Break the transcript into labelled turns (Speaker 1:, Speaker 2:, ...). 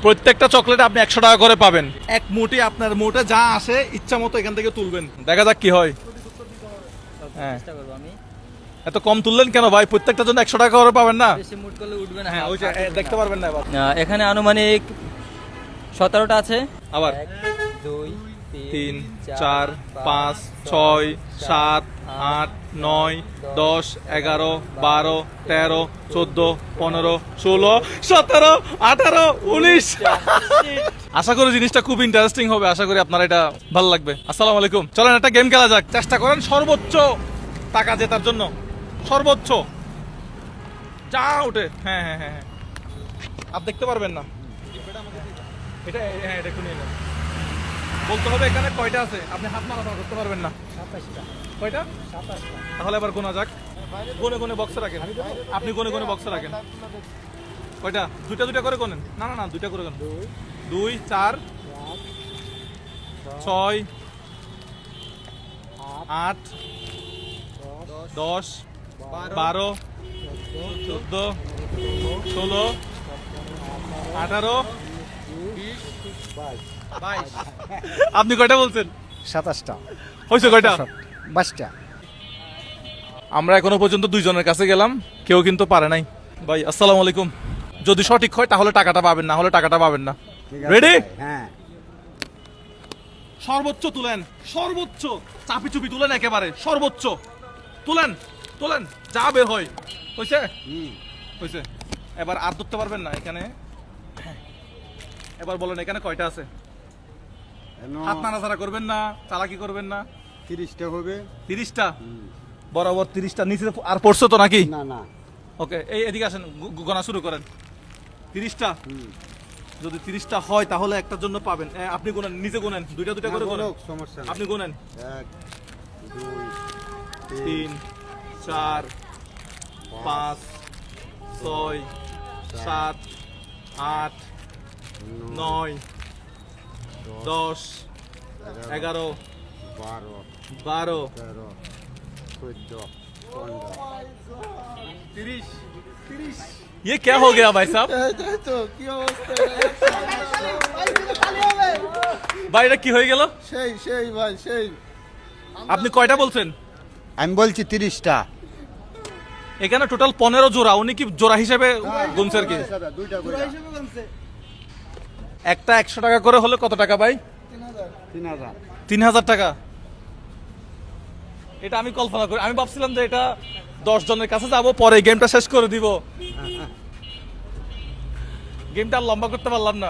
Speaker 1: প্রত্যেকটা চকলেট আপনি 100 টাকা করে পাবেন। এক মুঠি আপনার মুঠে যা আসে ইচ্ছা মতো এখান থেকে তুলবেন, দেখা যাক কি হয়। হ্যাঁ,
Speaker 2: চেষ্টা করবো আমি।
Speaker 1: এত কম তুললেন কেন ভাই? প্রত্যেকটার জন্য 100 টাকা করে পাবেন না?
Speaker 2: বেশি মুড করলে উঠবে না।
Speaker 1: হ্যাঁ, ওই যে দেখতে পারবেন না এবার।
Speaker 2: এখানে আনুমানিক 17টা আছে।
Speaker 1: আবার
Speaker 2: 1 2
Speaker 1: 3 4 5 6 7 8 9 10 11 12 13 14 15 16 17 18 19। আশা করি জিনিসটা খুব ইন্টারেস্টিং হবে, আশা করি আপনার এটা ভালো লাগবে। আসসালামু আলাইকুম, চলেন একটা গেম খেলা যাক। চেষ্টা করেন সর্বোচ্চ টাকা জেতার জন্য, সর্বোচ্চ যা ওঠে। হ্যাঁ হ্যাঁ হ্যাঁ হ্যাঁ, আপনি দেখতে পারবেন না এটা। হ্যাঁ, এটা একটু নিয়ে নেন। বলতে হবে এখানে কয়টা আছে, আপনি হাত মারা করতে পারবেন না।
Speaker 2: 27টা।
Speaker 1: কয়টা?
Speaker 2: 27টা।
Speaker 1: তাহলে এবার গোনা যাক। গোনে গোনে বক্সে রাখেন, আপনি গোনে গোনে বক্সে রাখেন। কয়টা? দুইটা দুইটা করে গোনেন। না না না, দুইটা করে গোনেন। 2 4 6 8 10 12 14 16 18 22। আপনি কয়টা বলছেন?
Speaker 3: 27টা।
Speaker 1: হয়েছে কয়টা?
Speaker 3: 22টা।
Speaker 1: আমরা এখনো পর্যন্ত দুইজনের কাছে গেলাম, কেউ কিন্তু পারে নাই। ভাই আসসালামু আলাইকুম, যদি সঠিক হয় তাহলে টাকাটা পাবেন, না হলে টাকাটা পাবেন না। রেডি?
Speaker 3: হ্যাঁ।
Speaker 1: সর্বোচ্চ তুলেন, সর্বোচ্চ চাপি চুপি তুলেন, একেবারে সর্বোচ্চ তুলেন তুলেন, যা বের হয়। হয়েছে? হয়েছে। এবার আর ধরতে পারবেন না এখানে। এবার বলেন এখানে কয়টা আছে? হাত নাড়াচাড়া করবেন না, চালাকি করবেন না।
Speaker 3: 30টা হবে।
Speaker 1: 30টা বরাবর 30টা নিচে আর পড়ছো তো নাকি?
Speaker 3: না না।
Speaker 1: ওকে, এই এদিকে আসেন, গোনা শুরু করেন। 30টা যদি 30টা হয় তাহলে একটার জন্য পাবেন। আপনি গোনেন, নিজে গোনেন, দুইটা দুইটা করে গোনেন।
Speaker 3: সমস্যা নেই।
Speaker 1: আপনি গোনেন।
Speaker 3: 1 2
Speaker 1: 3 4 5 6 7 8 9 10 11
Speaker 3: 12
Speaker 1: 12
Speaker 3: 13 14 15 30।
Speaker 1: ये क्या हो गया भाई साहब?
Speaker 3: তো কি অবস্থা?
Speaker 1: ভাই এটা কি হয়ে গেল?
Speaker 3: সেই ভাই সেই।
Speaker 1: আপনি কয়টা বলছেন?
Speaker 3: আমি বলছি 30টা।
Speaker 1: এখানে টোটাল 15 জোড়া, উনি কি জোড়া হিসেবে গুনছে আর কি?
Speaker 3: দুইটা করে।
Speaker 1: একটা 100 টাকা করে হলে কত টাকা ভাই?
Speaker 3: 3000।
Speaker 1: 3000 টাকা। এটা আমি কল্পনা করি, আমি ভাবছিলাম যে এটা 10 জনের কাছে যাবো, পরে গেমটা শেষ করে দিব। গেমটা আর লম্বা করতে পারলাম না।